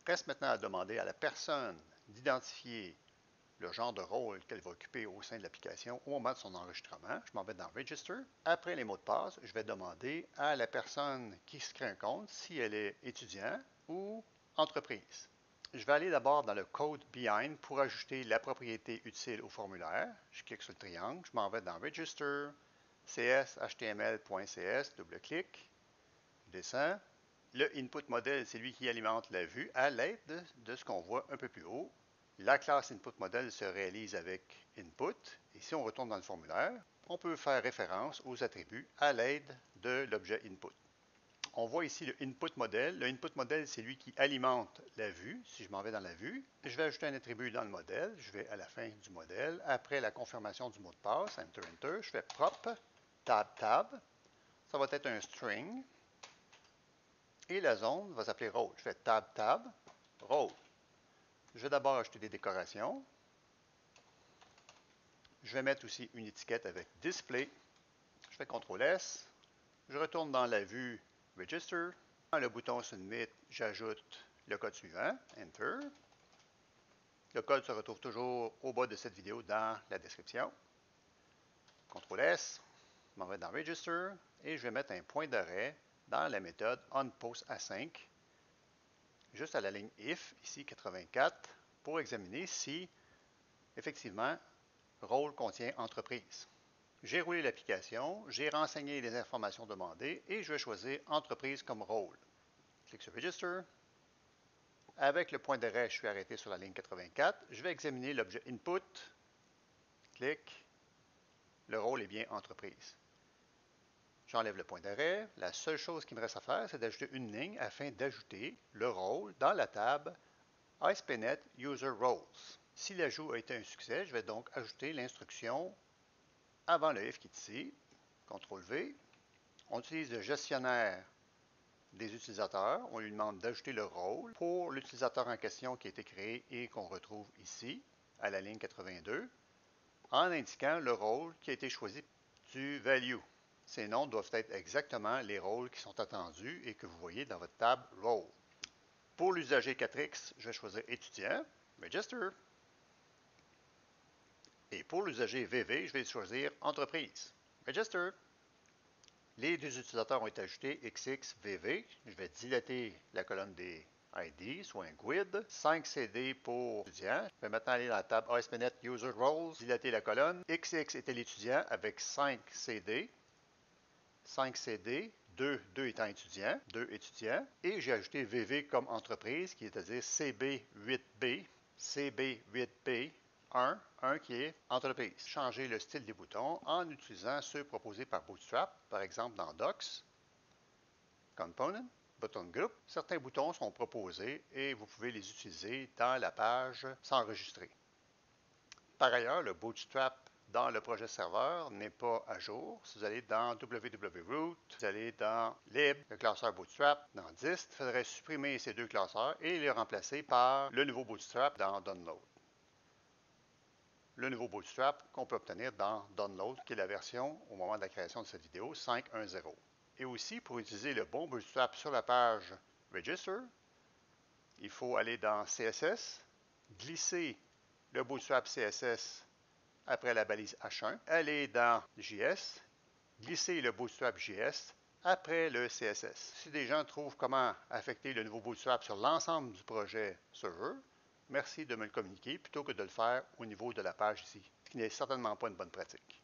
Reste maintenant à demander à la personne d'identifier le genre de rôle qu'elle va occuper au sein de l'application au moment de son enregistrement. Je m'en vais dans Register. Après les mots de passe, je vais demander à la personne qui se crée un compte si elle est étudiant ou entreprise. Je vais aller d'abord dans le Code Behind pour ajouter la propriété utile au formulaire. Je clique sur le triangle, je m'en vais dans Register, cs.html.cs, double-clic, je descends. Le input model, c'est lui qui alimente la vue à l'aide de ce qu'on voit un peu plus haut. La classe input model se réalise avec input. Et si on retourne dans le formulaire, on peut faire référence aux attributs à l'aide de l'objet input. On voit ici le input model. Le input model, c'est lui qui alimente la vue. Si je m'en vais dans la vue, je vais ajouter un attribut dans le modèle. Je vais à la fin du modèle. Après la confirmation du mot de passe, Enter, Enter, je fais prop, tab, tab. Ça va être un string. Et la zone va s'appeler rôle. Je fais tab, tab, rôle. Je vais d'abord ajouter des décorations. Je vais mettre aussi une étiquette avec display. Je fais CTRL S. Je retourne dans la vue Register. Dans le bouton Submit, j'ajoute le code suivant, Enter. Le code se retrouve toujours au bas de cette vidéo dans la description. CTRL S. Je m'en vais dans Register et je vais mettre un point d'arrêt dans la méthode onPostAsync, juste à la ligne if, ici 84, pour examiner si effectivement rôle contient entreprise. J'ai roulé l'application, j'ai renseigné les informations demandées et je vais choisir entreprise comme rôle. Clique sur Register. Avec le point d'arrêt, je suis arrêté sur la ligne 84. Je vais examiner l'objet Input. Clique. Le rôle est bien entreprise. J'enlève le point d'arrêt. La seule chose qui me reste à faire, c'est d'ajouter une ligne afin d'ajouter le rôle dans la table ASP.NET User Roles. Si l'ajout a été un succès, je vais donc ajouter l'instruction avant le if qui est ici. CTRL V. On utilise le gestionnaire des utilisateurs. On lui demande d'ajouter le rôle pour l'utilisateur en question qui a été créé et qu'on retrouve ici, à la ligne 82, en indiquant le rôle qui a été choisi du value. Ces noms doivent être exactement les rôles qui sont attendus et que vous voyez dans votre table Role. Pour l'usager 4X, je vais choisir étudiant, Register. Et pour l'usager VV, je vais choisir entreprise, Register. Les deux utilisateurs ont été ajoutés, XX, VV. Je vais dilater la colonne des ID, soit un GUID. 5 CD pour étudiant. Je vais maintenant aller dans la table ASP.NET User Roles, dilater la colonne. XX était l'étudiant avec 5 CD. 5 CD, 2 étant étudiant, 2 étudiants. Et j'ai ajouté VV comme entreprise, qui est à dire CB8B. CB8B. 1 qui est entreprise. Changer le style des boutons en utilisant ceux proposés par Bootstrap, par exemple dans Docs, Component, Button Group. Certains boutons sont proposés et vous pouvez les utiliser dans la page s'enregistrer. Par ailleurs, le Bootstrap dans le projet serveur n'est pas à jour. Si vous allez dans www.root, vous allez dans lib, le classeur Bootstrap, dans dist, il faudrait supprimer ces deux classeurs et les remplacer par le nouveau Bootstrap dans Download. Le nouveau Bootstrap qu'on peut obtenir dans Download, qui est la version, au moment de la création de cette vidéo, 5.1.0. Et aussi, pour utiliser le bon Bootstrap sur la page Register, il faut aller dans CSS, glisser le Bootstrap CSS après la balise H1, aller dans JS, glisser le Bootstrap JS après le CSS. Si des gens trouvent comment affecter le nouveau Bootstrap sur l'ensemble du projet serveur, merci de me le communiquer plutôt que de le faire au niveau de la page ici, ce qui n'est certainement pas une bonne pratique.